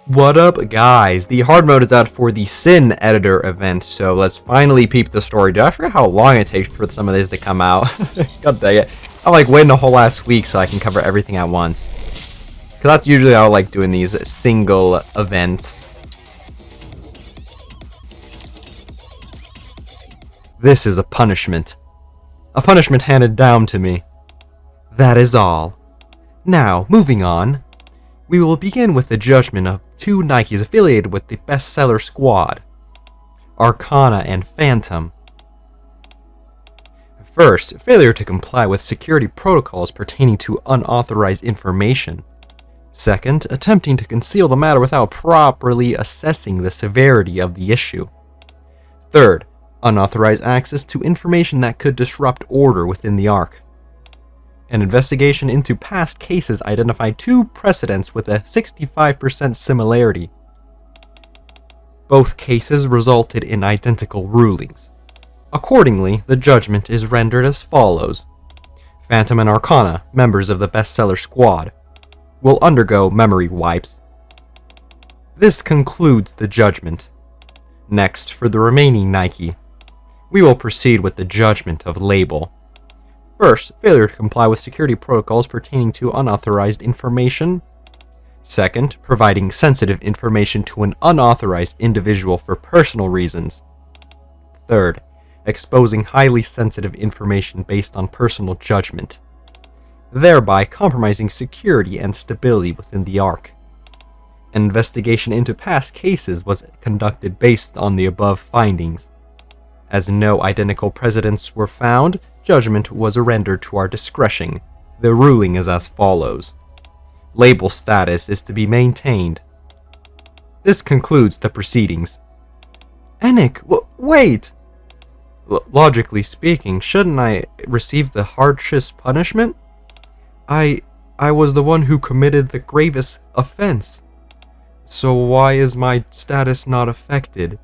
What up, guys? The hard mode is out for the Sin Editor event, so let's finally peep the story. Dude, I forget how long it takes for some of these to come out. God dang it. I like waiting a whole last week so I can cover everything at once. Because that's usually how I like doing these single events. This is a punishment. A punishment handed down to me. That is all. Now, moving on. We will begin with the judgment of two Nikkes affiliated with the bestseller squad, Arcana and Phantom. First, failure to comply with security protocols pertaining to unauthorized information. Second, attempting to conceal the matter without properly assessing the severity of the issue. Third, unauthorized access to information that could disrupt order within the Ark. An investigation into past cases identified two precedents with a 65% similarity. Both cases resulted in identical rulings. Accordingly, the judgment is rendered as follows. Phantom and Arcana, members of the bestseller squad, will undergo memory wipes. This concludes the judgment. Next, for the remaining Nikke, we will proceed with the judgment of Label. First, failure to comply with security protocols pertaining to unauthorized information. Second, providing sensitive information to an unauthorized individual for personal reasons. Third, exposing highly sensitive information based on personal judgment, thereby compromising security and stability within the Ark. An investigation into past cases was conducted based on the above findings. As no identical precedents were found, judgment was rendered to our discretion. The ruling is as follows. Label status is to be maintained. This concludes the proceedings. Enic, wait! Logically speaking, shouldn't I receive the harshest punishment? I was the one who committed the gravest offense. So why is my status not affected?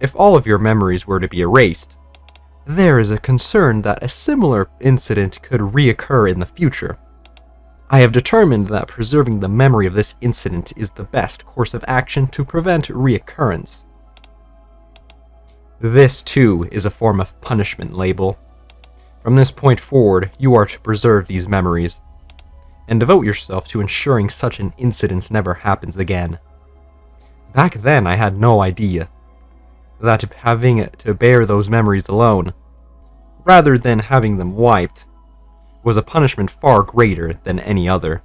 If all of your memories were to be erased, there is a concern that a similar incident could reoccur in the future. I have determined that preserving the memory of this incident is the best course of action to prevent reoccurrence. This, too, is a form of punishment, Label. From this point forward, you are to preserve these memories, and devote yourself to ensuring such an incident never happens again. Back then, I had no idea that having to bear those memories alone, rather than having them wiped, was a punishment far greater than any other.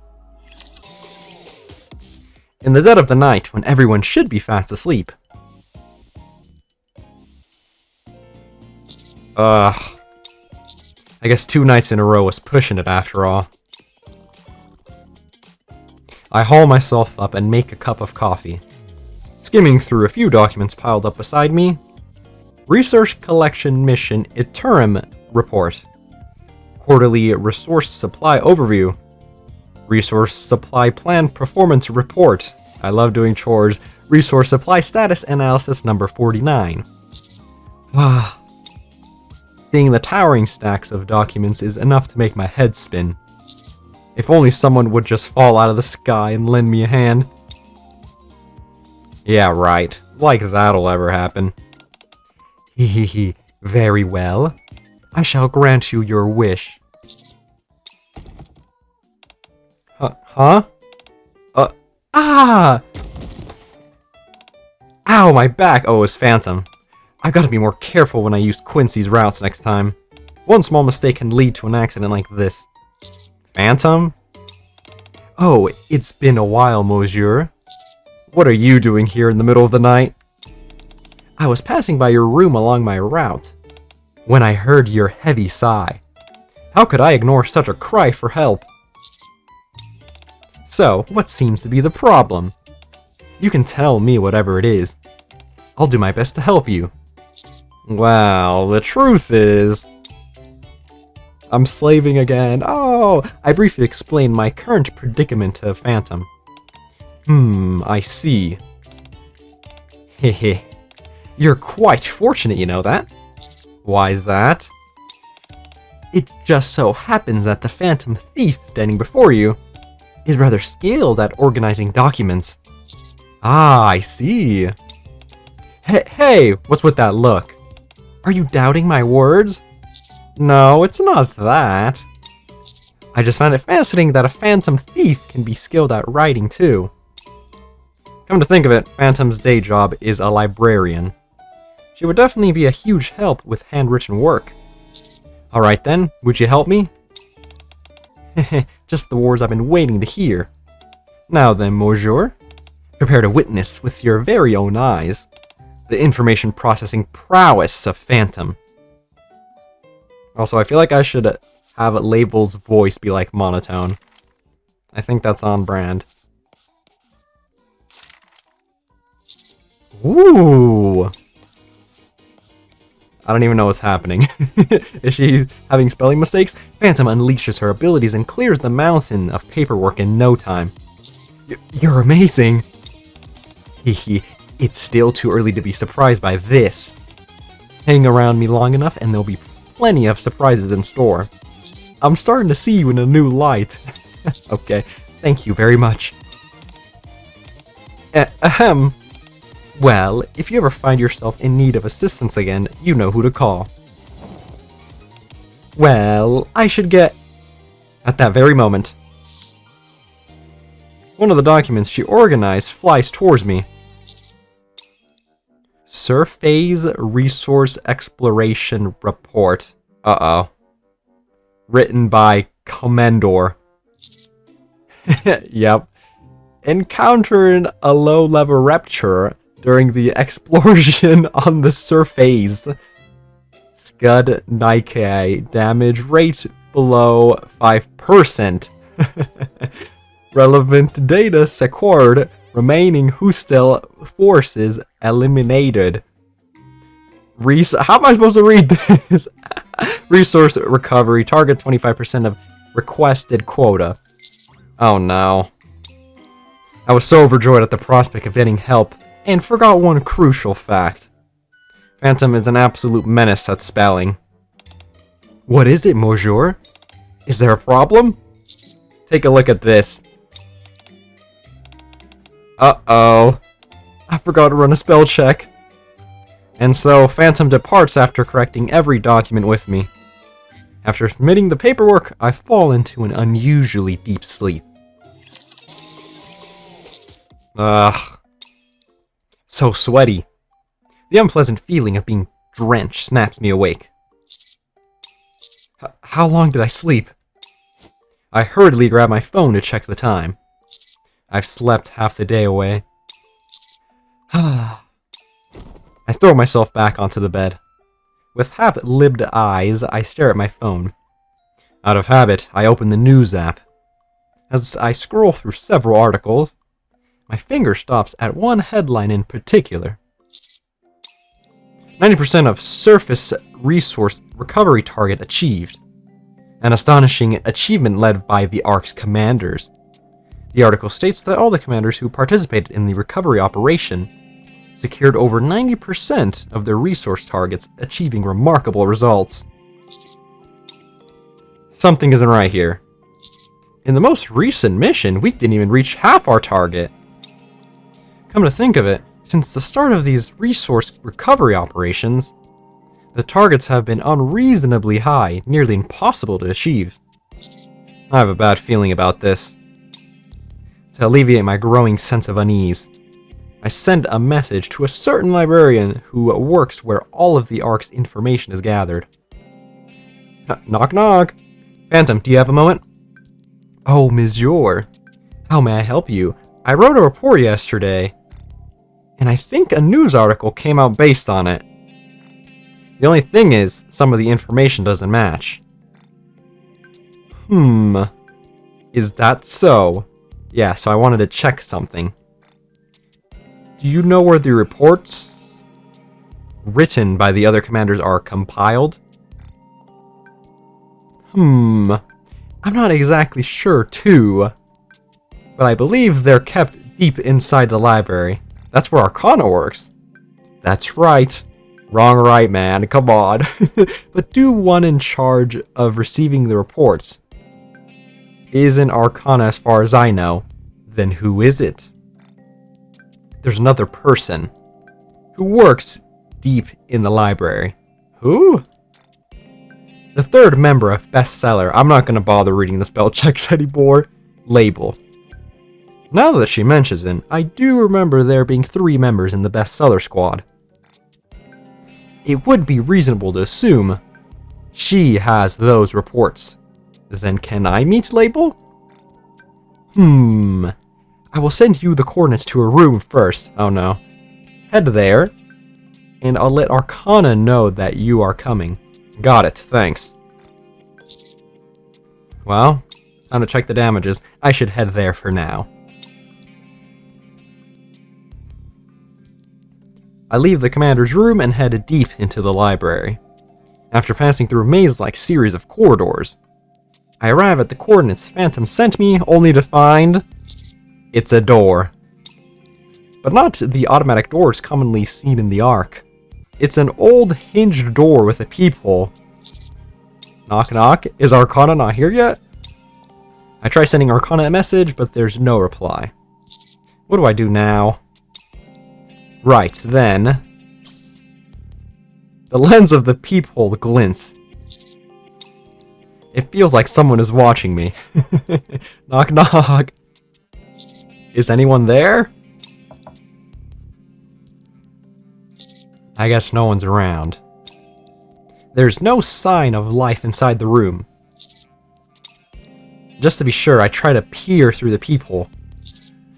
In the dead of the night, when everyone should be fast asleep. I guess 2 nights in a row was pushing it after all. I haul myself up and make a cup of coffee. Skimming through a few documents piled up beside me. Research Collection Mission Interim Report. Quarterly Resource Supply Overview. Resource Supply Plan Performance Report. I love doing chores. Resource Supply Status Analysis number 49. Seeing the towering stacks of documents is enough to make my head spin. If only someone would just fall out of the sky and lend me a hand. Yeah, right. Like that'll ever happen. Hehehe. Very well. I shall grant you your wish. Huh? Ah! Ow, my back! Oh, it was Phantom. I've got to be more careful when I use Quincy's routes next time. One small mistake can lead to an accident like this. Phantom? Oh, it's been a while, monsieur. What are you doing here in the middle of the night? I was passing by your room along my route, when I heard your heavy sigh. How could I ignore such a cry for help? So, what seems to be the problem? You can tell me whatever it is. I'll do my best to help you. Well, the truth is, I'm slaving again. Oh, I briefly explained my current predicament to Phantom. I see. Hehe. You're quite fortunate, you know that? Why's that? It just so happens that the Phantom Thief standing before you is rather skilled at organizing documents. Ah, I see. Hey, what's with that look? Are you doubting my words? No, it's not that. I just found it fascinating that a phantom thief can be skilled at writing too. Come to think of it, Phantom's day job is a librarian. She would definitely be a huge help with handwritten work. Alright then, would you help me? Just the words I've been waiting to hear. Now then, monsieur, prepare to witness with your very own eyes the information processing prowess of Phantom. Also, I feel like I should have Label's voice be like monotone. I think that's on brand. Ooh! I don't even know what's happening. Is she having spelling mistakes? Phantom unleashes her abilities and clears the mountain of paperwork in no time. You're amazing! Hehe, it's still too early to be surprised by this. Hang around me long enough and there'll be plenty of surprises in store. I'm starting to see you in a new light. Okay, thank you very much. Ahem. Well, if you ever find yourself in need of assistance again, you know who to call. Well, I should get... At that very moment, one of the documents she organized flies towards me. Surface Resource Exploration Report. Uh-oh. Written by Commandor. Yep. Encountering a low-level rapture during the explosion on the surface. Scud Nikke. Damage rate below 5%. Relevant data secured. Remaining hostile forces eliminated. How am I supposed to read this? Resource recovery. Target 25% of requested quota. Oh no. I was so overjoyed at the prospect of getting help, and forgot one crucial fact. Phantom is an absolute menace at spelling. What is it, monsieur? Is there a problem? Take a look at this. Uh-oh. I forgot to run a spell check. And so, Phantom departs after correcting every document with me. After submitting the paperwork, I fall into an unusually deep sleep. Ugh. So sweaty. The unpleasant feeling of being drenched snaps me awake. How long did I sleep? I hurriedly grab my phone to check the time. I've slept half the day away. I throw myself back onto the bed. With half-libbed eyes, I stare at my phone. Out of habit, I open the news app. As I scroll through several articles, my finger stops at one headline in particular. 90% of surface resource recovery target achieved. An astonishing achievement led by the ARC's commanders. The article states that all the commanders who participated in the recovery operation secured over 90% of their resource targets, achieving remarkable results. Something isn't right here. In the most recent mission, we didn't even reach half our target. Come to think of it, since the start of these resource recovery operations, the targets have been unreasonably high, nearly impossible to achieve. I have a bad feeling about this. To alleviate my growing sense of unease, I send a message to a certain librarian who works where all of the ARC's information is gathered. Knock knock. Phantom, do you have a moment? Oh, monsieur. How may I help you? I wrote a report yesterday, and I think a news article came out based on it. The only thing is, some of the information doesn't match. Is that so? Yeah, so I wanted to check something. Do you know where the reports written by the other commanders are compiled? I'm not exactly sure too, but I believe they're kept deep inside the library. That's where Arcana works. That's right. Wrong right, man. Come on. But do one in charge of receiving the reports isn't Arcana as far as I know. Then who is it? there's another person who works deep in the library. Who? The third member of bestseller. I'm not going to bother reading the spell checks anymore. Label. Now that she mentions it, I do remember there being 3 members in the bestseller squad. It would be reasonable to assume she has those reports. Then can I meet Label? I will send you the coordinates to her room first. Oh no. Head there, and I'll let Arcana know that you are coming. Got it, thanks. Well, time to check the damages. I should head there for now. I leave the commander's room and head deep into the library. After passing through a maze-like series of corridors, I arrive at the coordinates Phantom sent me, only to find it's a door. But not the automatic doors commonly seen in the Ark. It's an old hinged door with a peephole. Knock knock, is Arcana not here yet? I try sending Arcana a message, but there's no reply. What do I do now? Right, then. The lens of the peephole glints. It feels like someone is watching me. Knock knock. Is anyone there? I guess no one's around. There's no sign of life inside the room. Just to be sure, I try to peer through the peephole.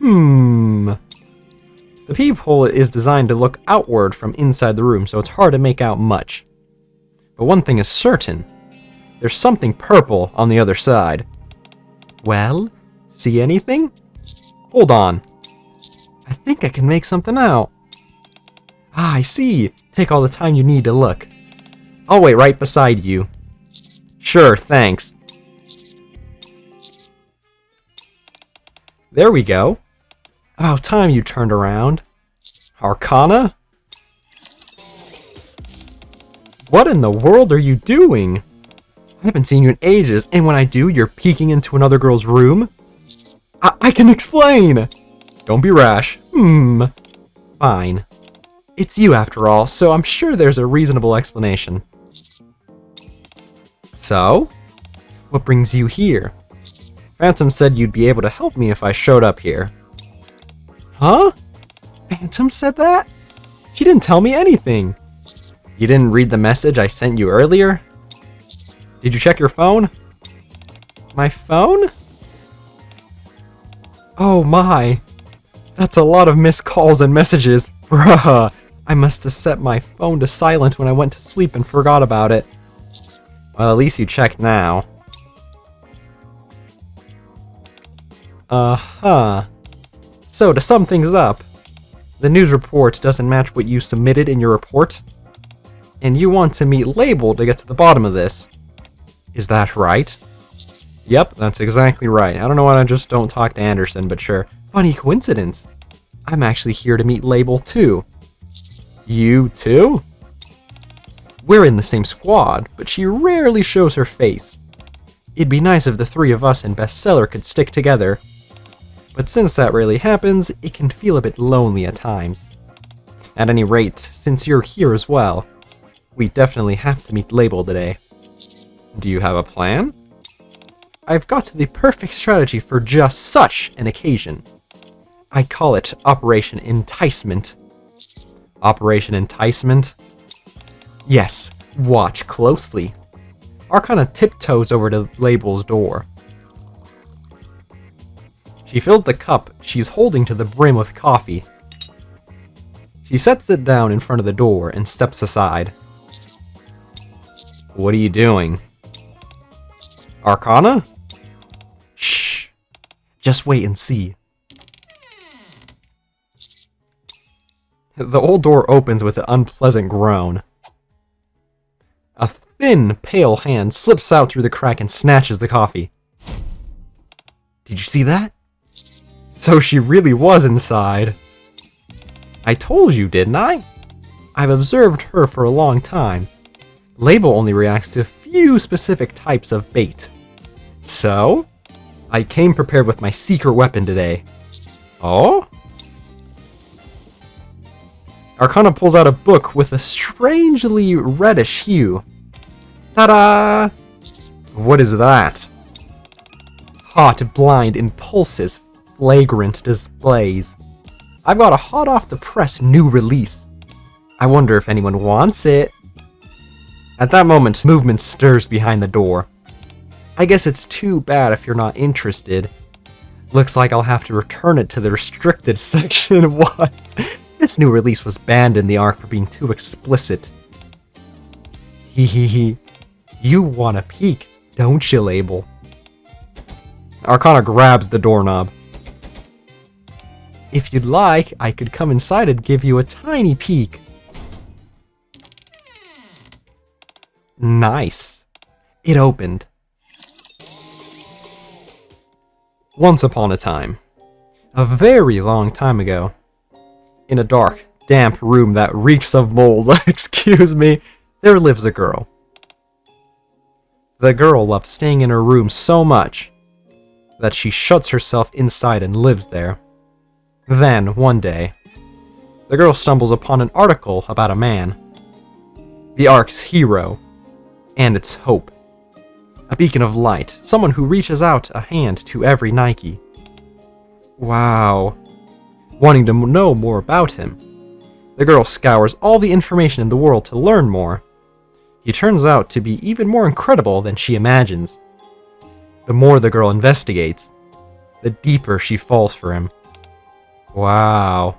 The peephole is designed to look outward from inside the room, so it's hard to make out much. But one thing is certain. There's something purple on the other side. Well, see anything? Hold on. I think I can make something out. Ah, I see. Take all the time you need to look. I'll wait right beside you. Sure, thanks. There we go. About time you turned around. Arcana? What in the world are you doing? I haven't seen you in ages, and when I do, you're peeking into another girl's room? I can explain! Don't be rash. Fine. It's you after all, so I'm sure there's a reasonable explanation. So? What brings you here? Phantom said you'd be able to help me if I showed up here. Huh? Phantom said that? She didn't tell me anything. You didn't read the message I sent you earlier? Did you check your phone? My phone? Oh my. That's a lot of missed calls and messages. Bruh. I must have set my phone to silent when I went to sleep and forgot about it. Well, at least you checked now. So, to sum things up, the news report doesn't match what you submitted in your report, and you want to meet Label to get to the bottom of this. Is that right? Yep, that's exactly right. I don't know why I just don't talk to Anderson, but sure. Funny coincidence. I'm actually here to meet Label too. You too? We're in the same squad, but she rarely shows her face. It'd be nice if the 3 of us in bestseller could stick together. But since that rarely happens, it can feel a bit lonely at times. At any rate, since you're here as well, we definitely have to meet Label today. Do you have a plan? I've got the perfect strategy for just such an occasion. I call it Operation Enticement. Operation Enticement? Yes, watch closely. Arcana tiptoes over to Label's door. She fills the cup she's holding to the brim with coffee. She sets it down in front of the door and steps aside. What are you doing? Arcana? Shh. Just wait and see. The old door opens with an unpleasant groan. A thin, pale hand slips out through the crack and snatches the coffee. Did you see that? So she really was inside. I told you, didn't I? I've observed her for a long time. Label only reacts to a few specific types of bait. So, I came prepared with my secret weapon today. Oh? Arcana pulls out a book with a strangely reddish hue. Ta-da! What is that? Hot, blind, impulses, flagrant displays. I've got a hot-off-the-press new release. I wonder if anyone wants it. At that moment, movement stirs behind the door. I guess it's too bad if you're not interested. Looks like I'll have to return it to the restricted section. What? This new release was banned in the ARC for being too explicit. Hee. You want a peek, don't you, Label? Arcana grabs the doorknob. If you'd like, I could come inside and give you a tiny peek. Nice. It opened. Once upon a time, a very long time ago, in a dark, damp room that reeks of mold, excuse me, there lives a girl. The girl loved staying in her room so much that she shuts herself inside and lives there. Then, one day, the girl stumbles upon an article about a man, the ARC's hero, and its hope. A beacon of light, someone who reaches out a hand to every Nikke. Wow. Wanting to know more about him, the girl scours all the information in the world to learn more. He turns out to be even more incredible than she imagines. The more the girl investigates, the deeper she falls for him. Wow.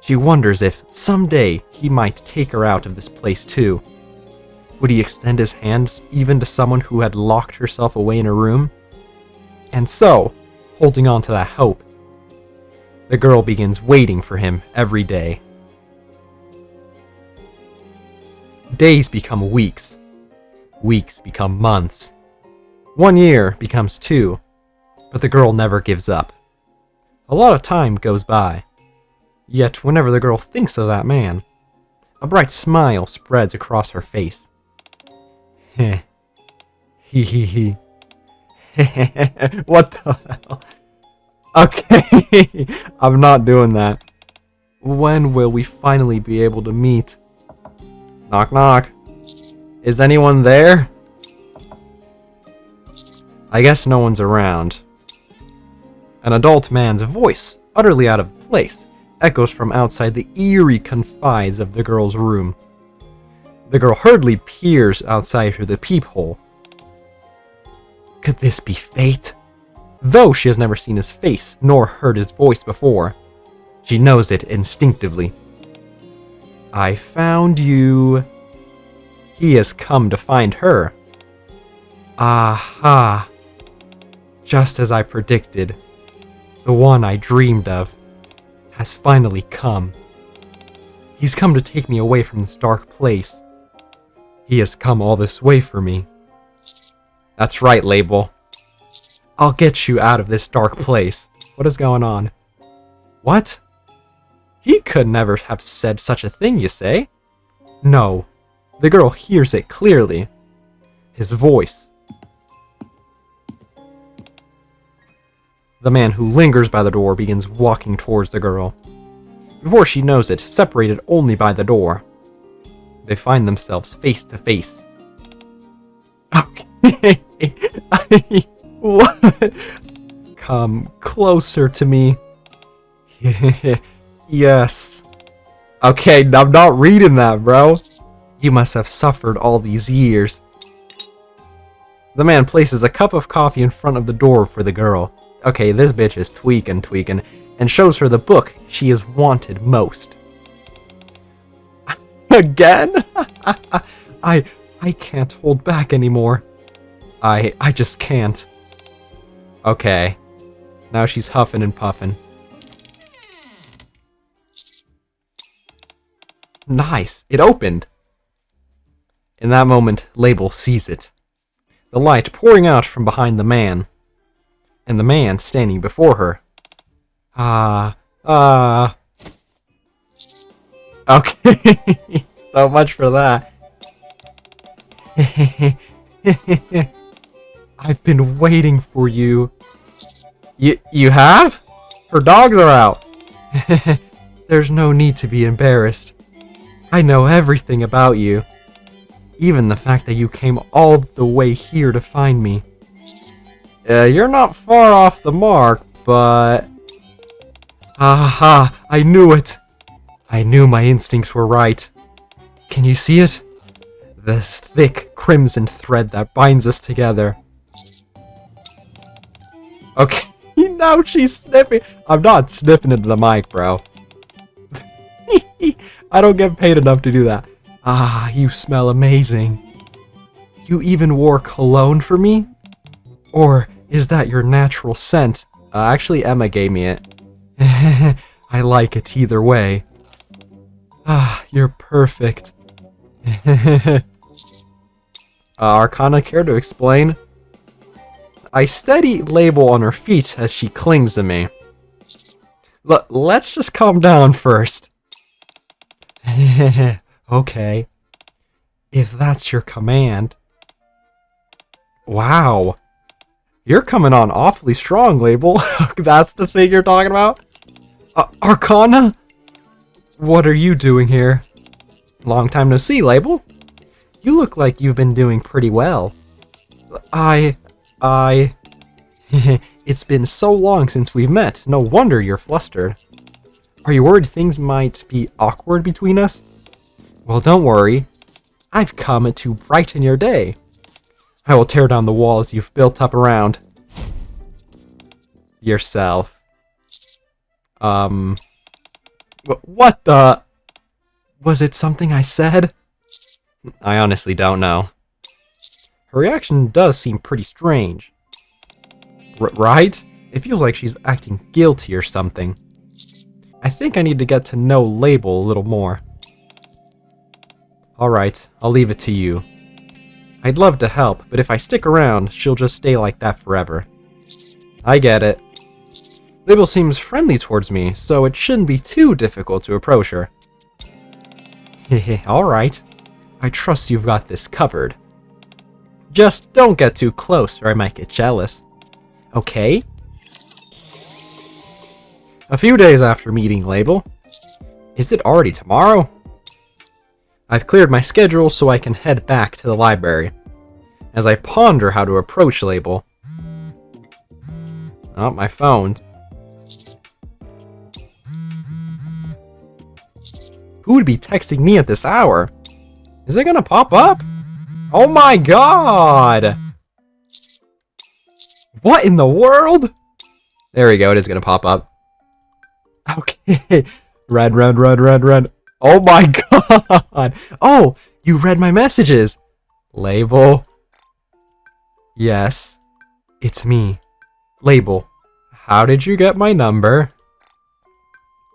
She wonders if, someday, he might take her out of this place too. Would he extend his hands even to someone who had locked herself away in a room? And so, holding on to that hope, the girl begins waiting for him every day. Days become weeks. Weeks become months. 1 year becomes 2, but the girl never gives up. A lot of time goes by. Yet whenever the girl thinks of that man, a bright smile spreads across her face. Heh. He. What the hell? Okay, I'm not doing that. When will we finally be able to meet? Knock knock. Is anyone there? I guess no one's around. An adult man's voice, utterly out of place, echoes from outside the eerie confines of the girl's room. The girl hurriedly peers outside through the peephole. Could this be fate? Though she has never seen his face nor heard his voice before, she knows it instinctively. I found you. He has come to find her. Aha! Just as I predicted, the one I dreamed of has finally come. He's come to take me away from this dark place. He has come all this way for me. That's right, Label. I'll get you out of this dark place. What is going on? What? He could never have said such a thing, you say? No. The girl hears it clearly. His voice. The man who lingers by the door begins walking towards the girl. Before she knows it, separated only by the door, they find themselves face to face. Okay. What? Come closer to me. Yes. Okay, I'm not reading that, bro. You must have suffered all these years. The man places a cup of coffee in front of the door for the girl. Okay, this bitch is tweaking, and shows her the book she has wanted most. Again? I can't hold back anymore. I just can't. Okay. Now she's huffing and puffing. Nice! It opened! In that moment, Label sees it. The light pouring out from behind the man. And the man standing before her. Okay. So much for that. I've been waiting for you. You have? Her dogs are out. There's no need to be embarrassed. I know everything about you. Even the fact that you came all the way here to find me. You're not far off the mark, but... Aha! I knew it! I knew my instincts were right. Can you see it? This thick crimson thread that binds us together. Okay, now she's sniffing. I'm not sniffing into the mic, bro. I don't get paid enough to do that. Ah, you smell amazing. You even wore cologne for me? Or is that your natural scent? Actually, Emma gave me it. I like it either way. Ah, you're perfect. Arcana, care to explain? I steady Label on her feet as she clings to me. Let's just calm down first. Okay. If that's your command. Wow. You're coming on awfully strong, Label. That's the thing you're talking about? Arcana? What are you doing here? Long time no see, Label. You look like you've been doing pretty well. It's been so long since we've met. No wonder you're flustered. Are you worried things might be awkward between us? Well, don't worry. I've come to brighten your day. I will tear down the walls you've built up around yourself. What the... Was it something I said? I honestly don't know. Her reaction does seem pretty strange. Right? It feels like she's acting guilty or something. I think I need to get to know Label a little more. Alright, I'll leave it to you. I'd love to help, but if I stick around, she'll just stay like that forever. I get it. Label seems friendly towards me, so it shouldn't be too difficult to approach her. Hehe, alright. I trust you've got this covered. Just don't get too close or I might get jealous. Okay? A few days after meeting Label. Is it already tomorrow? I've cleared my schedule so I can head back to the library. As I ponder how to approach Label. Oh, my phone. Who would be texting me at this hour? Is it gonna pop up? Oh my god! What in the world? There we go, it is gonna pop up. Okay. Run. Oh my god! Oh, you read my messages! Label. Yes. It's me. Label. How did you get my number?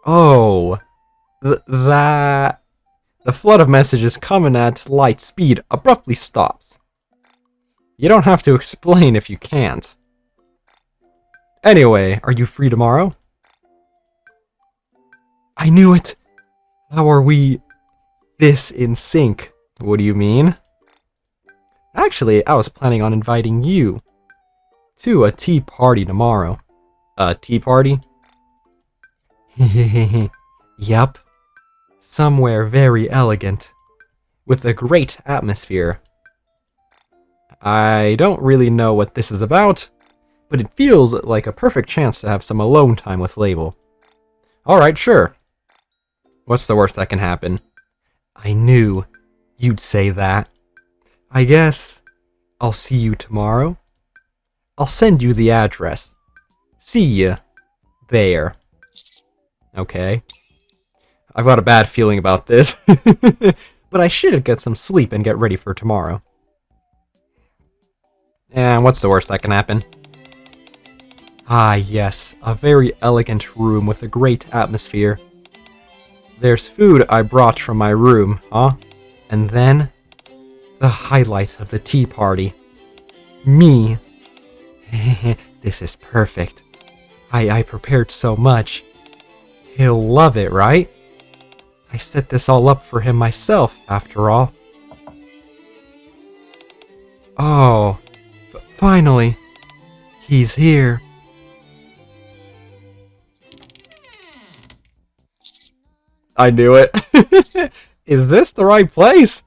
Oh. The flood of messages coming at light speed abruptly stops. You don't have to explain if you can't. Anyway, are you free tomorrow? I knew it! How are we this in sync? What do you mean? Actually, I was planning on inviting you to a tea party tomorrow. A tea party? Yup. Somewhere very elegant. With a great atmosphere. I don't really know what this is about, but it feels like a perfect chance to have some alone time with Label. Alright, sure. What's the worst that can happen? I knew you'd say that. I guess I'll see you tomorrow. I'll send you the address. See ya there. Okay. I've got a bad feeling about this. But I should get some sleep and get ready for tomorrow. And what's the worst that can happen? Ah, yes. A very elegant room with a great atmosphere. There's food I brought from my room, huh? And then, the highlights of the tea party. Me. This is perfect. I prepared so much. He'll love it, right? I set this all up for him myself, after all. Oh, finally. He's here. I knew it. Is this the right place?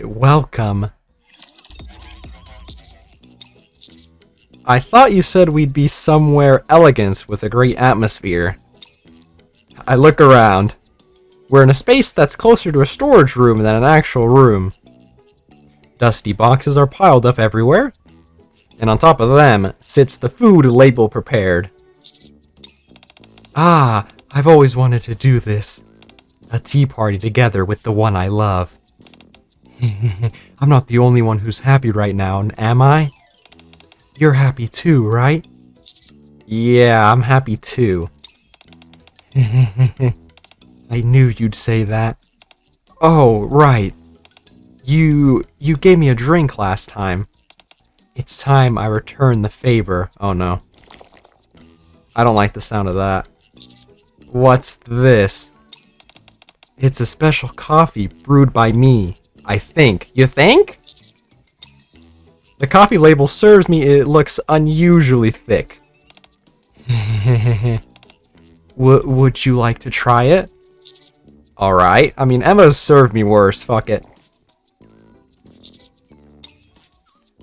Welcome. I thought you said we'd be somewhere elegant with a great atmosphere. I look around. We're in a space that's closer to a storage room than an actual room. Dusty boxes are piled up everywhere, and on top of them sits the food label prepared. Ah, I've always wanted to do this. A tea party together with the one I love. I'm not the only one who's happy right now, am I? You're happy too, right? Yeah, I'm happy too. I knew you'd say that. Oh, right. You gave me a drink last time. It's time I return the favor. Oh no. I don't like the sound of that. What's this? It's a special coffee brewed by me, I think. You think? The coffee label serves me. It looks unusually thick. Would you like to try it? Alright. I mean, Emma's served me worse. Fuck it.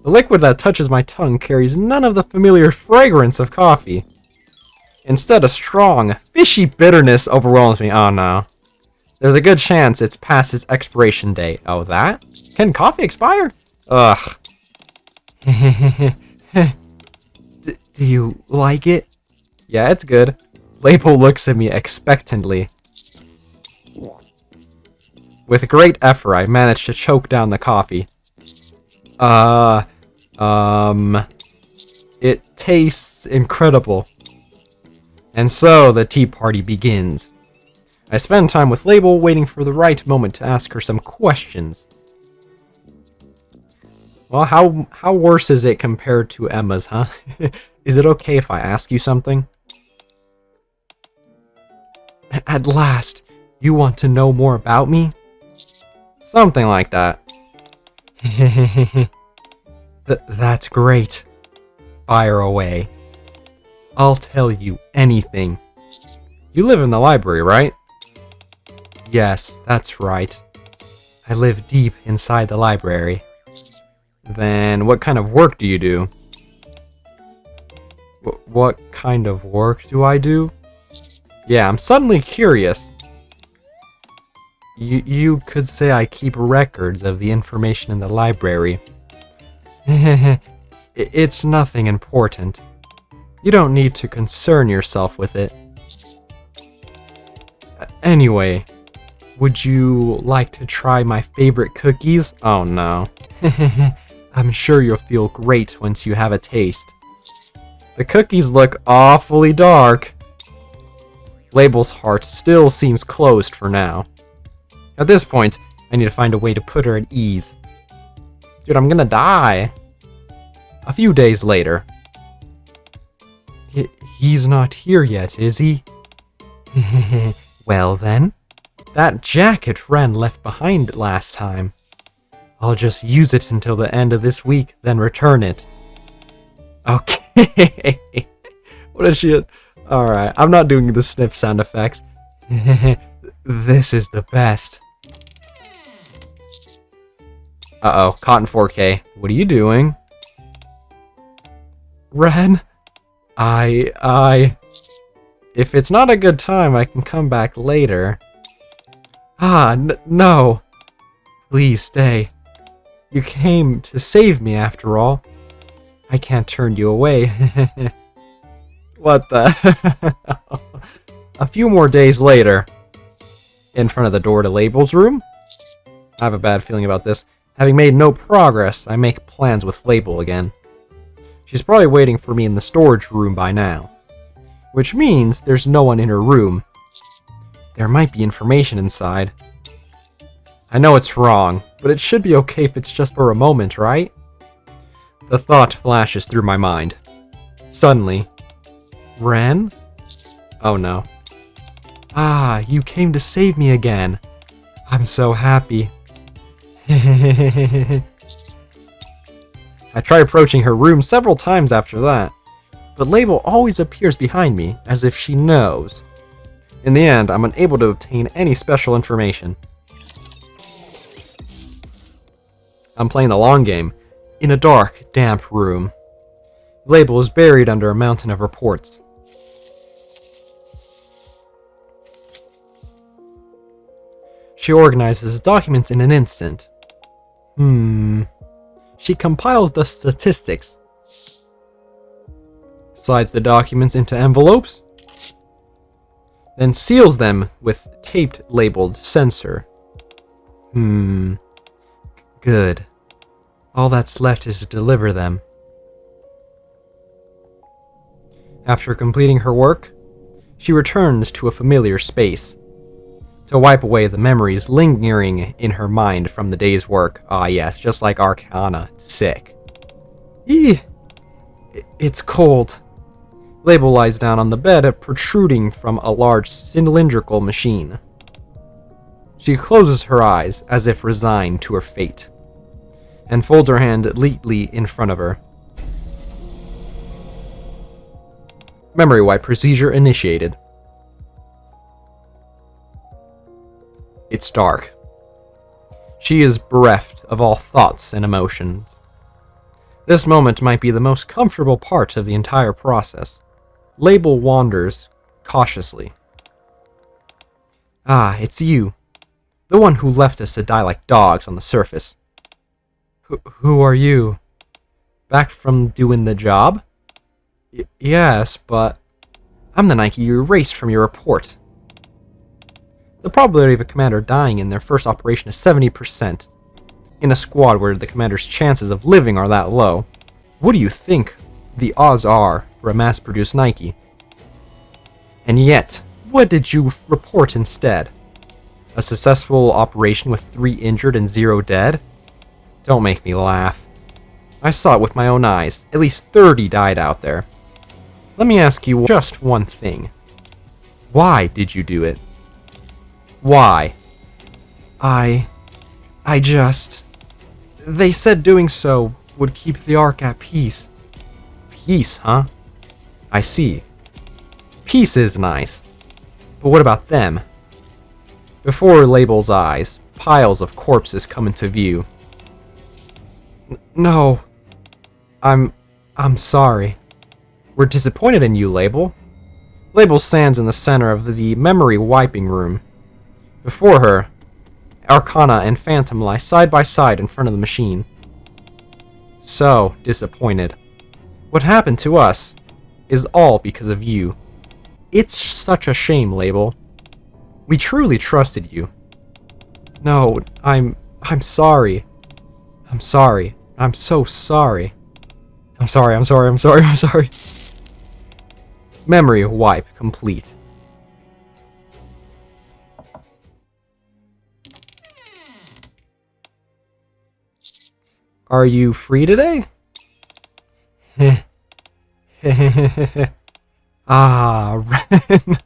The liquid that touches my tongue carries none of the familiar fragrance of coffee. Instead, a strong, fishy bitterness overwhelms me. Oh no. There's a good chance it's past its expiration date. Oh, that? Can coffee expire? Ugh. Do you like it? Yeah, it's good. Label looks at me expectantly. With great effort, I managed to choke down the coffee. It tastes incredible. And so the tea party begins. I spend time with Label, waiting for the right moment to ask her some questions. Well, how worse is it compared to Emma's, huh? Is it okay if I ask you something? At last, you want to know more about me? Something like that. That's great. Fire away. I'll tell you anything. You live in the library, right? Yes, that's right. I live deep inside the library. Then what kind of work do you do? What kind of work do I do? Yeah, I'm suddenly curious. You could say I keep records of the information in the library. It's nothing important. You don't need to concern yourself with it. Anyway, would you like to try my favorite cookies? Oh no. I'm sure you'll feel great once you have a taste. The cookies look awfully dark. Label's heart still seems closed for now. At this point, I need to find a way to put her at ease. Dude, I'm gonna die. A few days later. He's not here yet, is he? Well then, that jacket Ren left behind last time. I'll just use it until the end of this week, then return it. Okay. What is she? Alright, I'm not doing the snip sound effects. This is the best. Uh-oh, Cotton 4K. What are you doing? Ren? If it's not a good time, I can come back later. No. Please stay. You came to save me after all. I can't turn you away. What the? A few more days later, in front of the door to Label's room. I have a bad feeling about this. Having made no progress, I make plans with Label again. She's probably waiting for me in the storage room by now. Which means there's no one in her room. There might be information inside. I know it's wrong, but it should be okay if it's just for a moment, right? The thought flashes through my mind. Suddenly, Ren? Oh no. You came to save me again. I'm so happy. I tried approaching her room several times after that, but Label always appears behind me, as if she knows. In the end, I'm unable to obtain any special information. I'm playing the long game, in a dark, damp room. Label is buried under a mountain of reports. She organizes documents in an instant. She compiles the statistics. Slides the documents into envelopes. Then seals them with taped labeled censor. Good. All that's left is to deliver them. After completing her work, she returns to a familiar space to wipe away the memories lingering in her mind from the day's work. Ah yes, just like Arcana. Sick. It's cold. Label lies down on the bed, protruding from a large cylindrical machine. She closes her eyes as if resigned to her fate, and folds her hand neatly in front of her. Memory wipe procedure initiated. It's dark. She is bereft of all thoughts and emotions. This moment might be the most comfortable part of the entire process. Label wanders cautiously. Ah, it's you. The one who left us to die like dogs on the surface. Who are you? Back from doing the job? Yes, but I'm the Nikke you erased from your report. The probability of a commander dying in their first operation is 70%. In a squad where the commander's chances of living are that low, what do you think the odds are for a mass-produced Nikke? And yet, what did you report instead? A successful operation with 3 injured and 0 dead? Don't make me laugh. I saw it with my own eyes. At least 30 died out there. Let me ask you just one thing. Why did you do it? Why? I just... They said doing so would keep the Ark at peace. Peace, huh? I see. Peace is nice. But what about them? Before Label's eyes, piles of corpses come into view. No. I'm sorry. We're disappointed in you, Label. Label stands in the center of the memory wiping room. Before her, Arcana and Phantom lie side by side in front of the machine. So disappointed. What happened to us is all because of you. It's such a shame, Label. We truly trusted you. No, I'm sorry. I'm sorry. I'm so sorry. I'm sorry. Memory wipe complete. Are you free today? Ah, Ren.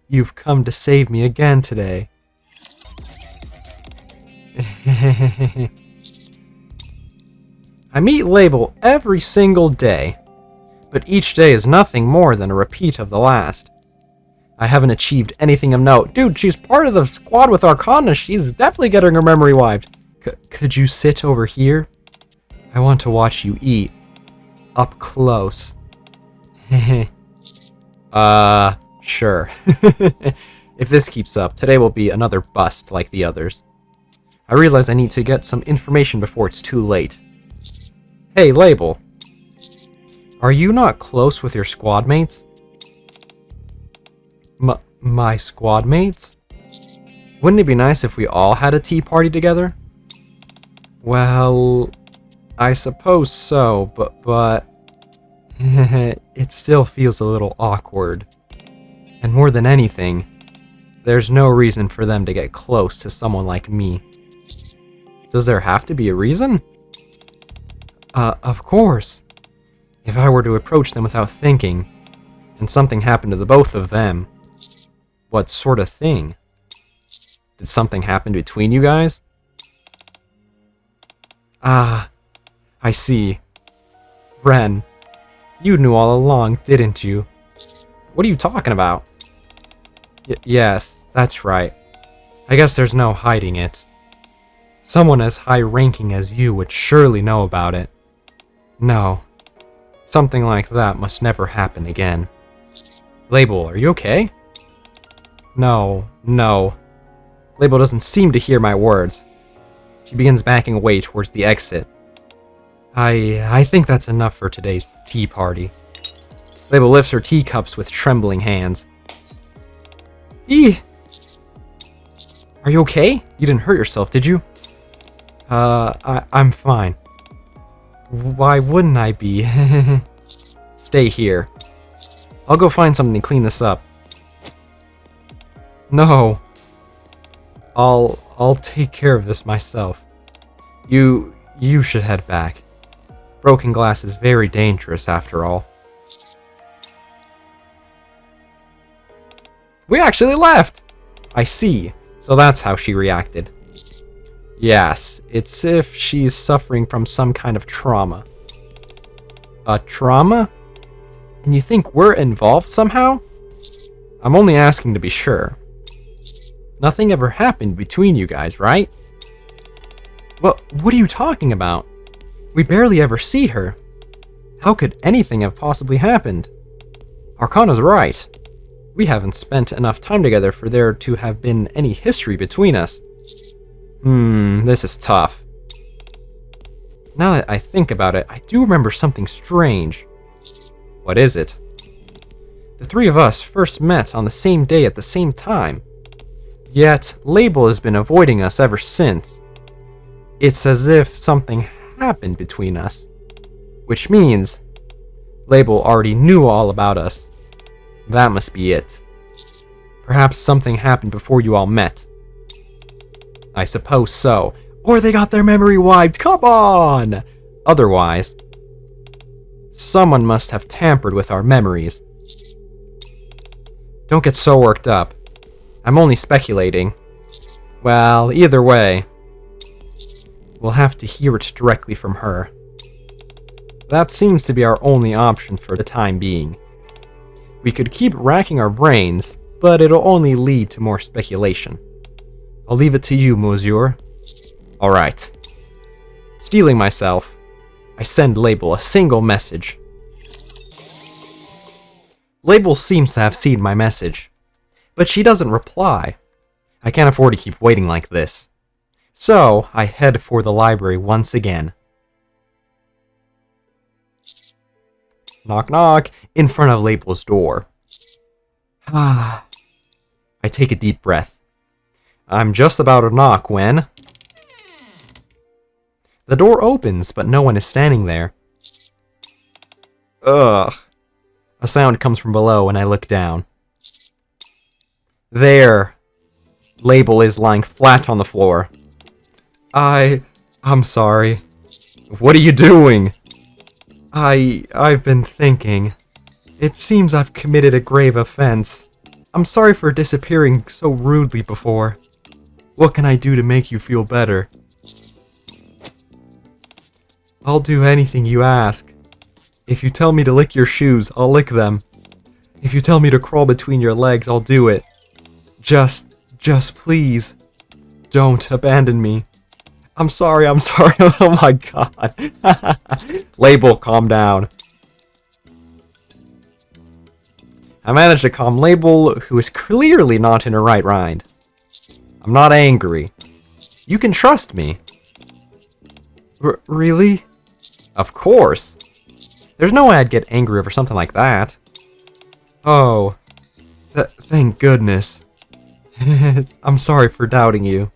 You've come to save me again today. I meet Label every single day, but each day is nothing more than a repeat of the last. I haven't achieved anything of note. Dude, she's part of the squad with Arcana. She's definitely getting her memory wiped. Could you sit over here? I want to watch you eat. Up close. Sure. If this keeps up, today will be another bust like the others. I realize I need to get some information before it's too late. Hey, Label. Are you not close with your squad mates? My squad mates? Wouldn't it be nice if we all had a tea party together? Well, I suppose so, but it still feels a little awkward. And more than anything, there's no reason for them to get close to someone like me. Does there have to be a reason? Of course. If I were to approach them without thinking, and something happened to the both of them, what sort of thing? Did something happen between you guys? Ah, I see. Ren, You knew all along, didn't you? What are you talking about? Yes, that's right. I guess there's no hiding it. Someone as high-ranking as you would surely know about it. No. Something like that must never happen again. Label, are you okay? No. Label doesn't seem to hear my words. She begins backing away towards the exit. I think that's enough for today's tea party. Label lifts her teacups with trembling hands. Are you okay? You didn't hurt yourself, did you? I'm fine. Why wouldn't I be? Stay here. I'll go find something to clean this up. No. I'll take care of this myself. You should head back. Broken glass is very dangerous after all. We actually left! I see. So that's how she reacted. Yes, it's if she's suffering from some kind of trauma. A trauma? And you think we're involved somehow? I'm only asking to be sure. Nothing ever happened between you guys, right? What are you talking about? We barely ever see her. How could anything have possibly happened? Arcana's right. We haven't spent enough time together for there to have been any history between us. This is tough. Now that I think about it, I do remember something strange. What is it? The three of us first met on the same day at the same time. Yet, Label has been avoiding us ever since. It's as if something happened between us. Which means, Label already knew all about us. That must be it. Perhaps something happened before you all met. I suppose so. Or they got their memory wiped, come on! Otherwise, someone must have tampered with our memories. Don't get so worked up. I'm only speculating. Well, either way, we'll have to hear it directly from her. That seems to be our only option for the time being. We could keep racking our brains, but it'll only lead to more speculation. I'll leave it to you, monsieur. Alright. Steeling myself, I send Label a single message. Label seems to have seen my message, but she doesn't reply. I can't afford to keep waiting like this. So, I head for the library once again. Knock knock, in front of Label's door. I take a deep breath. I'm just about to knock when... The door opens, but no one is standing there. Ugh. A sound comes from below and I look down. There. Label is lying flat on the floor. I'm sorry. What are you doing? I've been thinking. It seems I've committed a grave offense. I'm sorry for disappearing so rudely before. What can I do to make you feel better? I'll do anything you ask. If you tell me to lick your shoes, I'll lick them. If you tell me to crawl between your legs, I'll do it. Just please, don't abandon me. I'm sorry. Oh my god. Label, calm down. I managed to calm Label, who is clearly not in her right mind. I'm not angry. You can trust me. Really? Of course. There's no way I'd get angry over something like that. Oh. Thank goodness. I'm sorry for doubting you.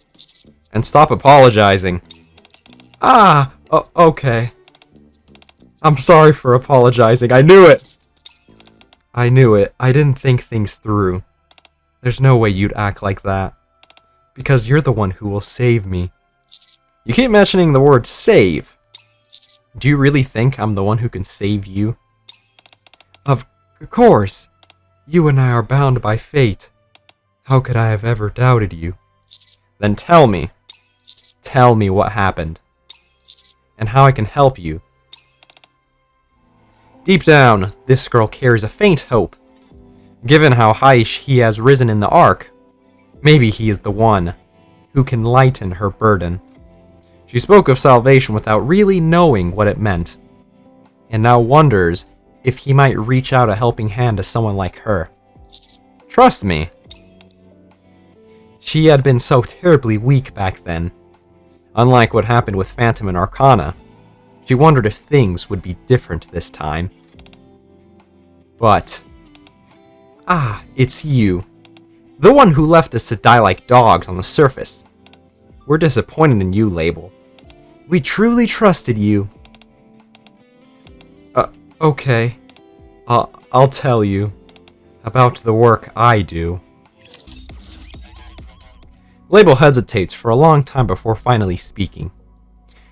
And stop apologizing. Okay. I'm sorry for apologizing. I knew it! I didn't think things through. There's no way you'd act like that. Because you're the one who will save me. You keep mentioning the word save. Do you really think I'm the one who can save you? Of course. You and I are bound by fate. How could I have ever doubted you? Then tell me. Tell me what happened. And how I can help you. Deep down, this girl carries a faint hope. Given how high he has risen in the arc, maybe he is the one who can lighten her burden. She spoke of salvation without really knowing what it meant, and now wonders if he might reach out a helping hand to someone like her. Trust me. She had been so terribly weak back then. Unlike what happened with Phantom and Arcana, she wondered if things would be different this time. But... it's you. The one who left us to die like dogs on the surface. We're disappointed in you, Label. We truly trusted you. Okay. I'll tell you about the work I do. Label hesitates for a long time before finally speaking.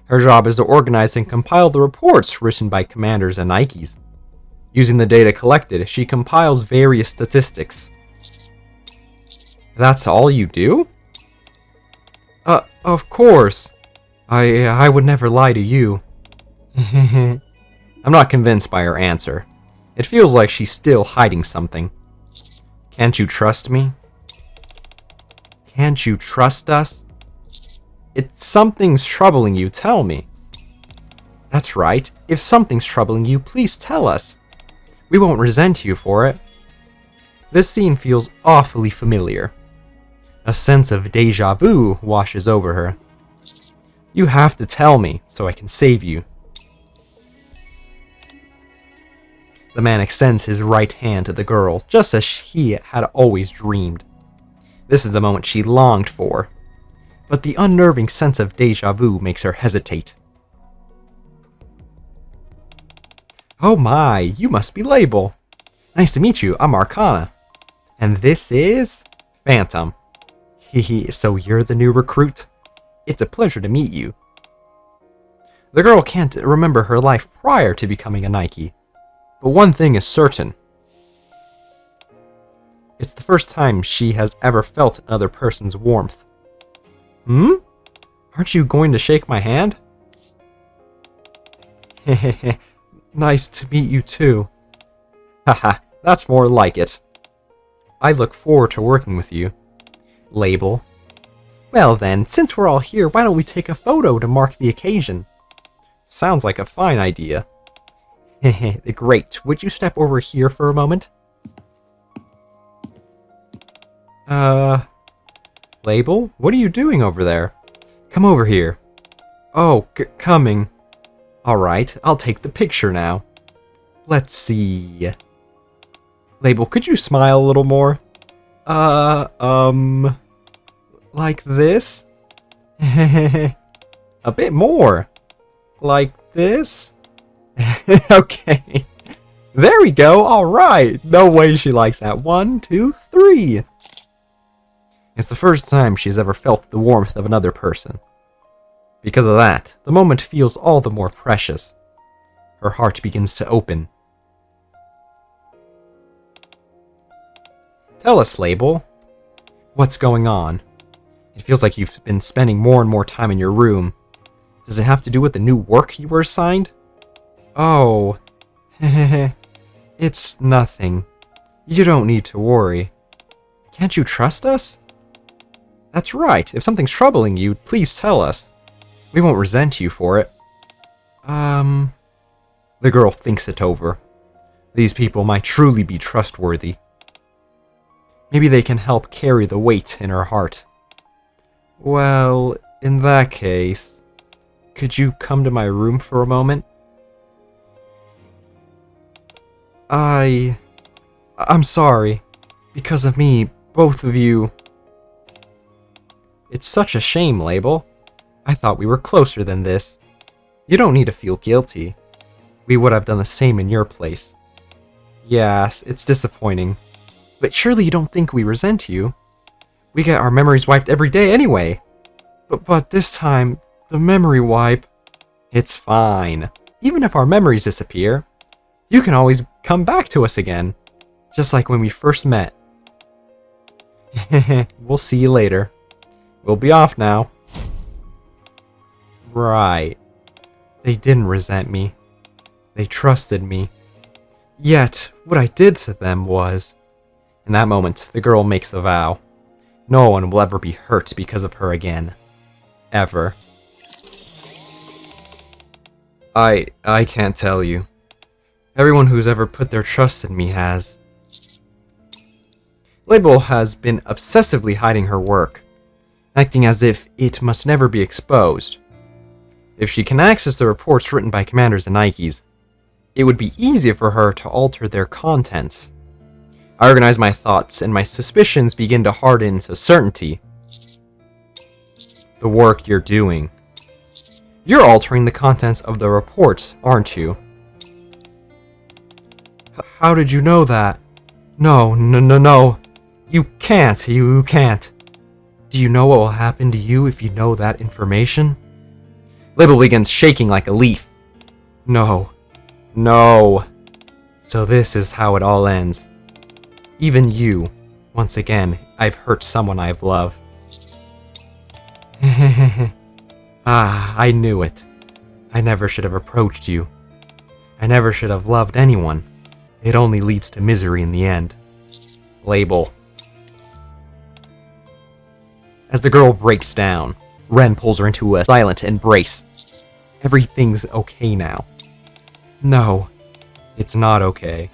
Her job is to organize and compile the reports written by commanders and Nikkes. Using the data collected, she compiles various statistics. That's all you do? Of course. I would never lie to you. I'm not convinced by her answer. It feels like she's still hiding something. Can't you trust me? Can't you trust us? If something's troubling you, tell me. That's right. If something's troubling you, please tell us. We won't resent you for it. This scene feels awfully familiar. A sense of déjà vu washes over her. You have to tell me, so I can save you. The man extends his right hand to the girl, just as he had always dreamed. This is the moment she longed for. But the unnerving sense of déjà vu makes her hesitate. Oh my, you must be Label. Nice to meet you, I'm Arcana. And this is... Phantom. Hehe, so you're the new recruit? It's a pleasure to meet you. The girl can't remember her life prior to becoming a Nikke. But one thing is certain. It's the first time she has ever felt another person's warmth. Aren't you going to shake my hand? Hehehe, nice to meet you too. Haha, that's more like it. I look forward to working with you. Label. Well then, since we're all here, why don't we take a photo to mark the occasion? Sounds like a fine idea. Hehe, great. Would you step over here for a moment? Label? What are you doing over there? Come over here. Oh, coming. Alright, I'll take the picture now. Let's see. Label, could you smile a little more? Like this? A bit more. Like this? Okay. There we go, alright. No way she likes that. 1, 2, 3. It's the first time she's ever felt the warmth of another person. Because of that, the moment feels all the more precious. Her heart begins to open. Tell us, Label. What's going on? It feels like you've been spending more and more time in your room. Does it have to do with the new work you were assigned? Oh, it's nothing. You don't need to worry. Can't you trust us? That's right. If something's troubling you, please tell us. We won't resent you for it. The girl thinks it over. These people might truly be trustworthy. Maybe they can help carry the weight in her heart. Well, in that case, could you come to my room for a moment? I'm sorry. Because of me, both of you... It's such a shame, Label. I thought we were closer than this. You don't need to feel guilty. We would have done the same in your place. Yes, it's disappointing. But surely you don't think we resent you? We get our memories wiped every day anyway. But this time, the memory wipe... It's fine. Even if our memories disappear, you can always come back to us again. Just like when we first met. We'll see you later. We'll be off now. Right. They didn't resent me. They trusted me. Yet, what I did to them was... In that moment, the girl makes a vow. No one will ever be hurt because of her again. Ever. I can't tell you. Everyone who's ever put their trust in me has. Label has been obsessively hiding her work, acting as if it must never be exposed. If she can access the reports written by commanders and Nikkes, it would be easier for her to alter their contents. I organize my thoughts, and my suspicions begin to harden into certainty. The work you're doing. You're altering the contents of the reports, aren't you? How did you know that? No. You can't. Do you know what will happen to you if you know that information? Label begins shaking like a leaf. No. So this is how it all ends. Even you. Once again, I've hurt someone I've loved. I knew it. I never should have approached you. I never should have loved anyone. It only leads to misery in the end. Label. As the girl breaks down, Ren pulls her into a silent embrace. Everything's okay now. No, it's not okay.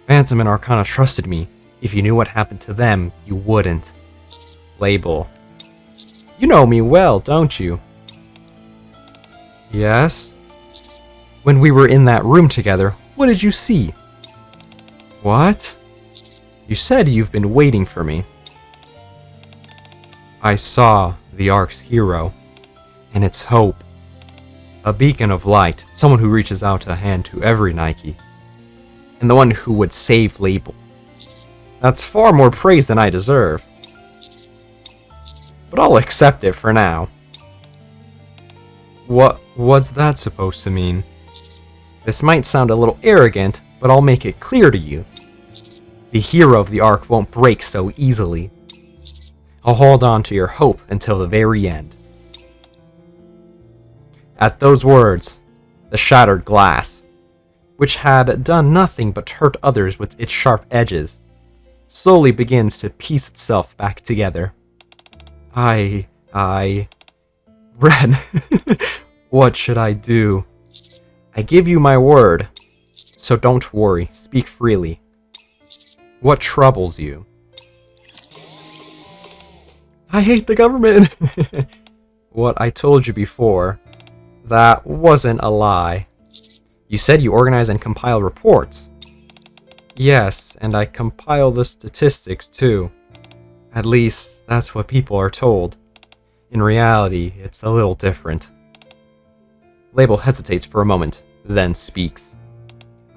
Phantom and Arcana trusted me. If you knew what happened to them, you wouldn't. Label. You know me well, don't you? Yes? When we were in that room together, what did you see? What? You said you've been waiting for me. I saw the Ark's hero, and its hope. A beacon of light, someone who reaches out a hand to every Nikke, and the one who would save Label. That's far more praise than I deserve. But I'll accept it for now. What's that supposed to mean? This might sound a little arrogant, but I'll make it clear to you. The hero of the Ark won't break so easily. I'll hold on to your hope until the very end. At those words, the shattered glass, which had done nothing but hurt others with its sharp edges, slowly begins to piece itself back together. Ren, what should I do? I give you my word, so don't worry, speak freely. What troubles you? I hate the government! What I told you before, that wasn't a lie. You said you organize and compile reports. Yes, and I compile the statistics too. At least, that's what people are told. In reality, it's a little different. Label hesitates for a moment, then speaks.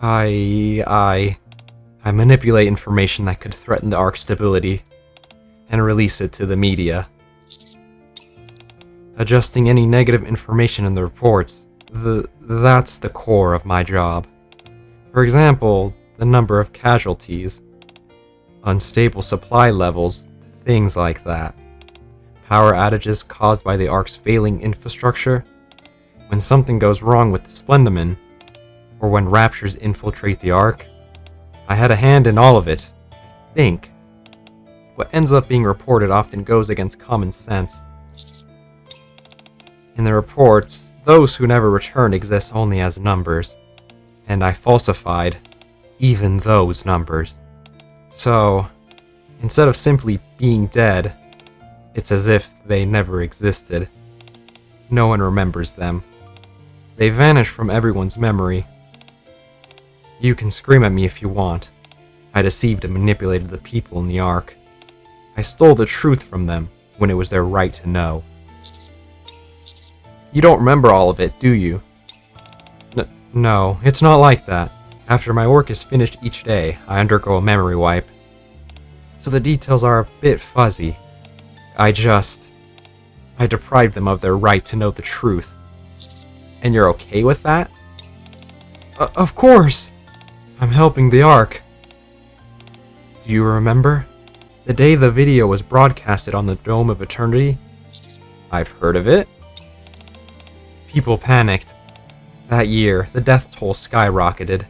I manipulate information that could threaten the Ark's stability, and release it to the media. Adjusting any negative information in the reports, that's the core of my job. For example, the number of casualties, unstable supply levels, things like that. Power outages caused by the Ark's failing infrastructure, when something goes wrong with the Splendoman, or when Raptures infiltrate the Ark. I had a hand in all of it, I think. What ends up being reported often goes against common sense. In the reports, those who never return exist only as numbers, and I falsified even those numbers. So, instead of simply being dead, it's as if they never existed. No one remembers them. They vanish from everyone's memory. You can scream at me if you want. I deceived and manipulated the people in the Ark. I stole the truth from them when it was their right to know. You don't remember all of it, do you? No, it's not like that. After my work is finished each day, I undergo a memory wipe. So the details are a bit fuzzy. I deprived them of their right to know the truth. And you're okay with that? Of course! I'm helping the Ark. Do you remember? The day the video was broadcasted on the Dome of Eternity? I've heard of it. People panicked. That year, the death toll skyrocketed.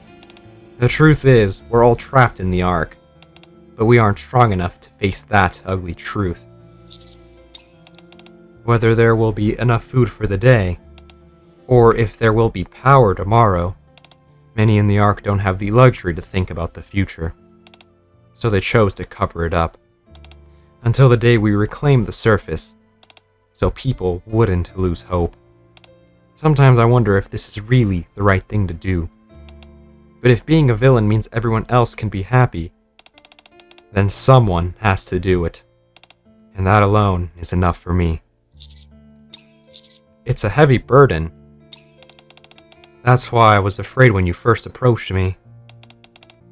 The truth is, we're all trapped in the Ark, but we aren't strong enough to face that ugly truth. Whether there will be enough food for the day, or if there will be power tomorrow, many in the Ark don't have the luxury to think about the future, so they chose to cover it up, until the day we reclaim the surface, so people wouldn't lose hope. Sometimes I wonder if this is really the right thing to do. But if being a villain means everyone else can be happy, then someone has to do it. And that alone is enough for me. It's a heavy burden. That's why I was afraid when you first approached me.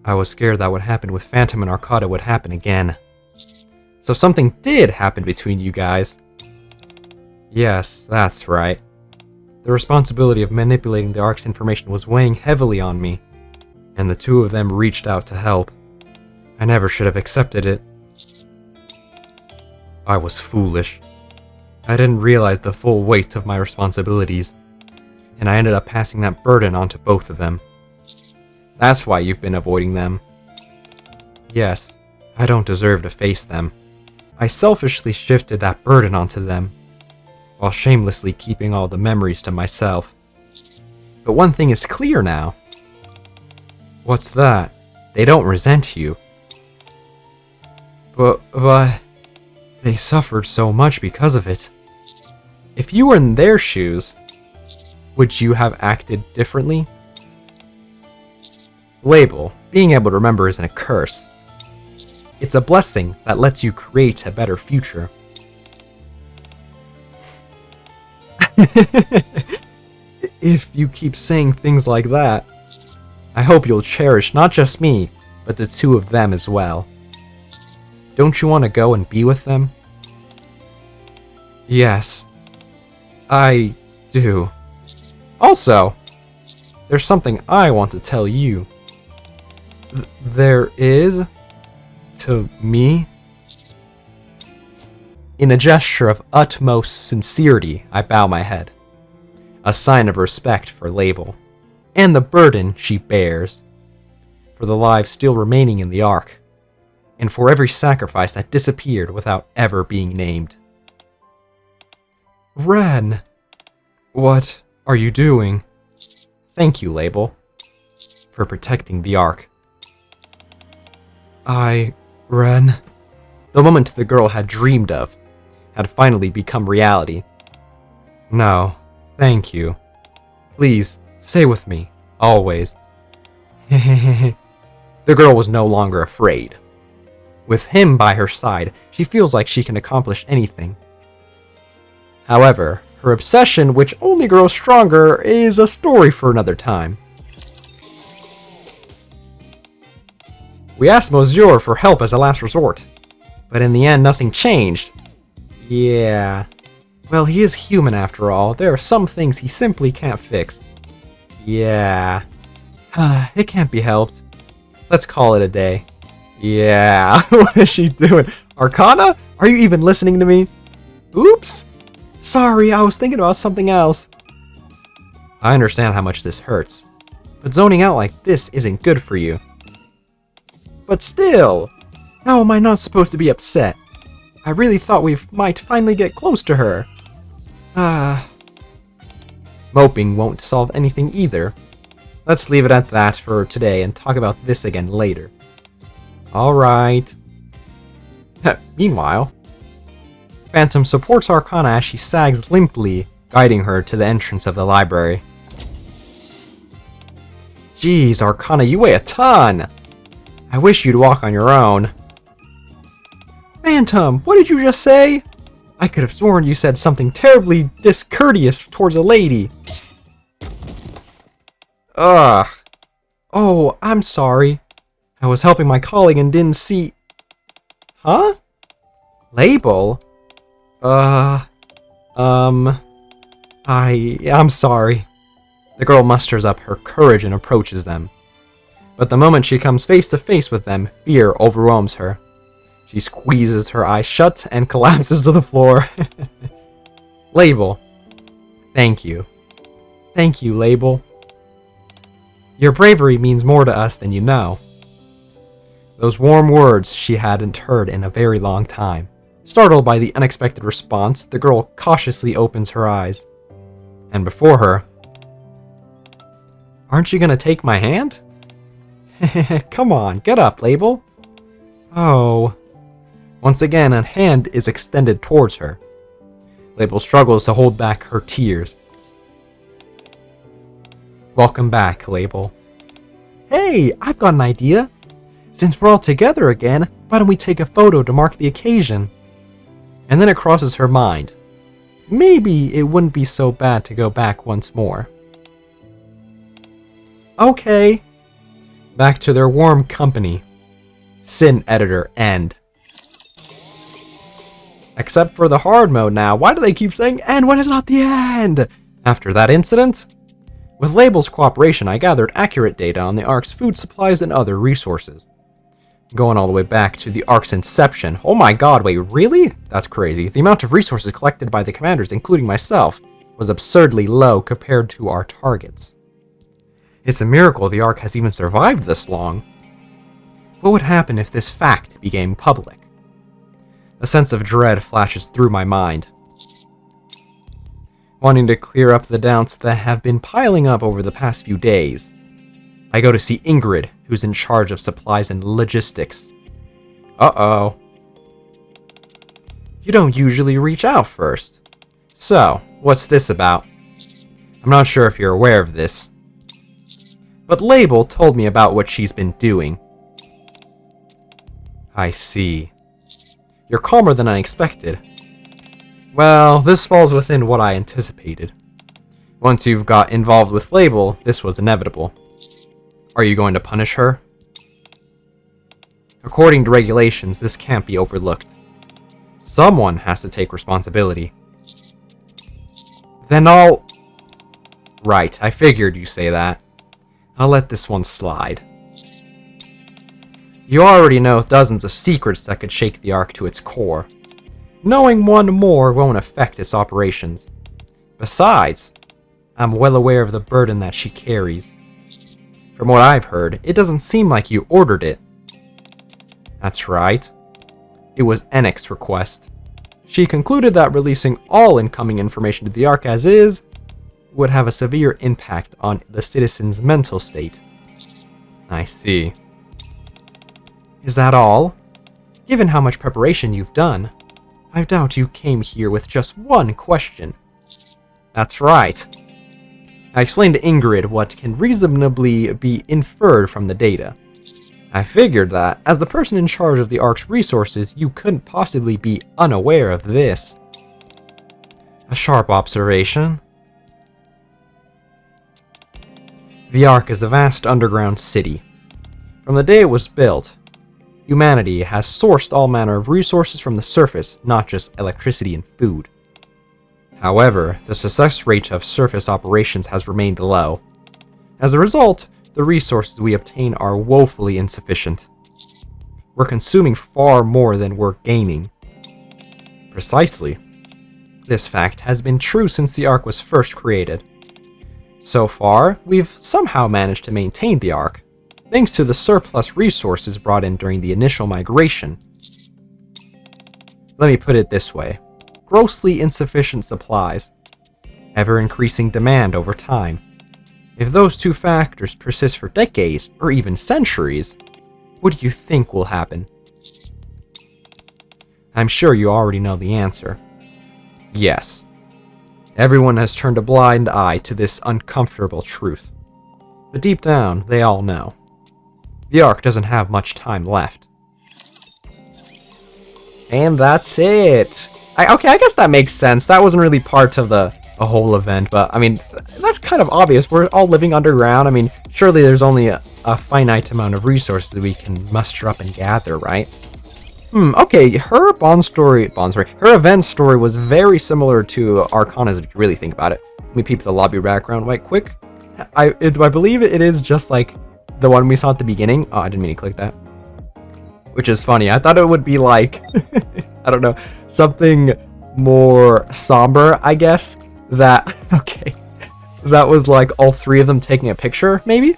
I was scared that what happened with Phantom and Arcana would happen again. So something did happen between you guys. Yes, that's right. The responsibility of manipulating the Ark's information was weighing heavily on me, and the two of them reached out to help. I never should have accepted it. I was foolish. I didn't realize the full weight of my responsibilities, and I ended up passing that burden onto both of them. That's why you've been avoiding them. Yes, I don't deserve to face them. I selfishly shifted that burden onto them, while shamelessly keeping all the memories to myself. But one thing is clear now. What's that? They don't resent you. But they suffered so much because of it. If you were in their shoes, would you have acted differently? Label, being able to remember isn't a curse. It's a blessing that lets you create a better future. If you keep saying things like that, I hope you'll cherish not just me, but the two of them as well. Don't you want to go and be with them? Yes, I do. Also, there's something I want to tell you. There is? To me? In a gesture of utmost sincerity, I bow my head, a sign of respect for Label, and the burden she bears, for the lives still remaining in the Ark, and for every sacrifice that disappeared without ever being named. Ren! What are you doing? Thank you, Label, for protecting the Ark. Ren... The moment the girl had dreamed of had finally become reality. No, thank you. Please, stay with me, always. The girl was no longer afraid. With him by her side, she feels like she can accomplish anything. However, her obsession, which only grows stronger, is a story for another time. We asked Monsieur for help as a last resort, but in the end nothing changed. Yeah. Well, he is human after all. There are some things he simply can't fix. Yeah. It can't be helped. Let's call it a day. Yeah. What is she doing? Arcana? Are you even listening to me? Oops. Sorry, I was thinking about something else. I understand how much this hurts, but zoning out like this isn't good for you. But still, how am I not supposed to be upset? I really thought we might finally get close to her. Moping won't solve anything either. Let's leave it at that for today and talk about this again later. Alright. Meanwhile, Phantom supports Arcana as she sags limply, guiding her to the entrance of the library. Jeez, Arcana, you weigh a ton! I wish you'd walk on your own. Phantom, what did you just say? I could have sworn you said something terribly discourteous towards a lady. Ugh. Oh, I'm sorry. I was helping my colleague and didn't see... Huh? Label? I'm sorry. The girl musters up her courage and approaches them. But the moment she comes face to face with them, fear overwhelms her. She squeezes her eyes shut and collapses to the floor. Label. Thank you. Thank you, Label. Your bravery means more to us than you know. Those warm words she hadn't heard in a very long time. Startled by the unexpected response, the girl cautiously opens her eyes. And before her... Aren't you gonna take my hand? Come on, get up, Label. Oh. Once again, a hand is extended towards her. Label struggles to hold back her tears. Welcome back, Label. Hey, I've got an idea. Since we're all together again, why don't we take a photo to mark the occasion? And then it crosses her mind. Maybe it wouldn't be so bad to go back once more. Okay. Back to their warm company. Sin editor end. Except for the hard mode now. Why do they keep saying end when it's not the end? After that incident? With Label's cooperation, I gathered accurate data on the Ark's food supplies and other resources. Going all the way back to the Ark's inception. Oh my god, wait, really? That's crazy. The amount of resources collected by the commanders, including myself, was absurdly low compared to our targets. It's a miracle the Ark has even survived this long. What would happen if this fact became public? A sense of dread flashes through my mind. Wanting to clear up the doubts that have been piling up over the past few days, I go to see Ingrid, who's in charge of supplies and logistics. Uh-oh. You don't usually reach out first. So, what's this about? I'm not sure if you're aware of this, but Label told me about what she's been doing. I see. You're calmer than I expected. Well, this falls within what I anticipated. Once you've got involved with Label, this was inevitable. Are you going to punish her? According to regulations, this can't be overlooked. Someone has to take responsibility. Then I'll... Right, I figured you'd say that. I'll let this one slide. You already know dozens of secrets that could shake the Ark to its core. Knowing one more won't affect its operations. Besides, I'm well aware of the burden that she carries. From what I've heard, it doesn't seem like you ordered it. That's right. It was Enick's request. She concluded that releasing all incoming information to the Ark as is would have a severe impact on the citizens' mental state. I see. Is that all? Given how much preparation you've done, I doubt you came here with just one question. That's right. I explained to Ingrid what can reasonably be inferred from the data. I figured that, as the person in charge of the Ark's resources, you couldn't possibly be unaware of this. A sharp observation. The Ark is a vast underground city. From the day it was built, humanity has sourced all manner of resources from the surface, not just electricity and food. However, the success rate of surface operations has remained low. As a result, the resources we obtain are woefully insufficient. We're consuming far more than we're gaining. Precisely. This fact has been true since the Ark was first created. So far, we've somehow managed to maintain the Ark, thanks to the surplus resources brought in during the initial migration. Let me put it this way. Grossly insufficient supplies, ever-increasing demand over time. If those two factors persist for decades, or even centuries, what do you think will happen? I'm sure you already know the answer. Yes. Everyone has turned a blind eye to this uncomfortable truth. But deep down, they all know. The Ark doesn't have much time left. And that's it! Okay, I guess that makes sense. That wasn't really part of the whole event, but I mean, that's kind of obvious. We're all living underground. I mean, surely there's only a finite amount of resources that we can muster up and gather, right? Okay, her her event story was very similar to Arcana's if you really think about it. Let me peep the lobby background right quick. I believe it is just like the one we saw at the beginning. Oh, I didn't mean to click that. Which is funny. I thought it would be like, I don't know, something more somber, I guess. That was like all three of them taking a picture, maybe?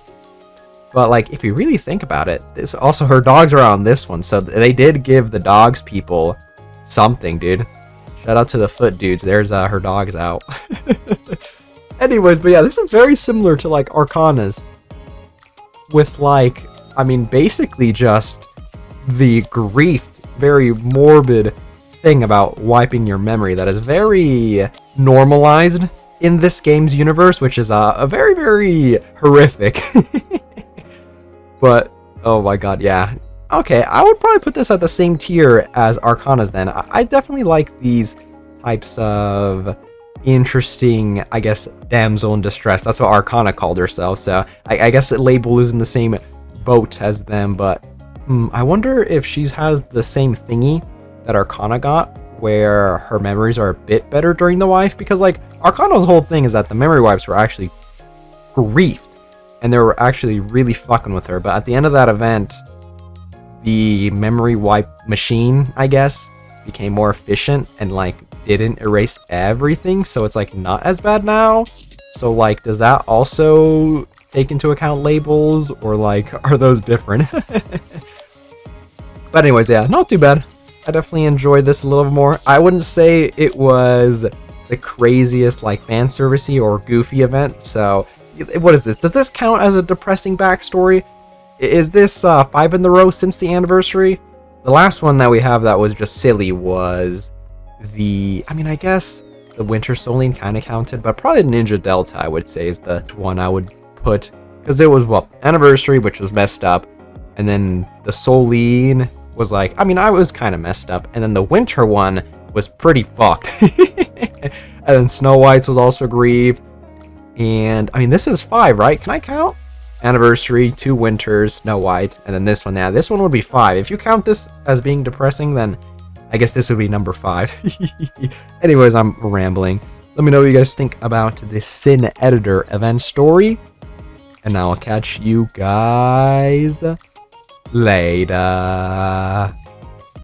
But like, if you really think about it, this also her dogs are on this one, so they did give the dogs people something, dude. Shout out to the foot dudes. There's her dogs out. Anyways, but yeah, this is very similar to like Arcana's, with like, I mean, basically just the grief, very morbid thing about wiping your memory that is very normalized in this game's universe, which is a very, very horrific. But oh my god, yeah. Okay, I would probably put this at the same tier as Arcana's then. I definitely like these types of interesting, I guess, damsel in distress. That's what Arcana called herself, so I guess the label is in the same boat as them, but I wonder if she has the same thingy that Arcana got, where her memories are a bit better during the wipe, because like Arcana's whole thing is that the memory wipes were actually griefed, and they were actually really fucking with her, but at the end of that event, the memory wipe machine, I guess, became more efficient and like didn't erase everything, so it's like not as bad now. So like, does that also take into account labels, or like are those different? But anyways, yeah, not too bad. I definitely enjoyed this a little more. I wouldn't say it was the craziest like fan servicey or goofy event, so what is this? Does this count as a depressing backstory? Is this 5 in the row since the anniversary? The last one that we have that was just silly was the, I mean, I guess the Winter Solean kind of counted, but probably Ninja Delta, I would say, is the one I would put, because it was, well, anniversary, which was messed up, and then the Solean was like, I mean, I was kind of messed up, and then the winter one was pretty fucked. And then Snow White's was also grieved, and I mean, this is 5, right? Can I count? Anniversary, 2 winters, Snow White, and then this one. Yeah, this one would be 5. If you count this as being depressing, then I guess this would be number 5. Anyways, I'm rambling. Let me know what you guys think about the Sin Editor event story, and I'll catch you guys later.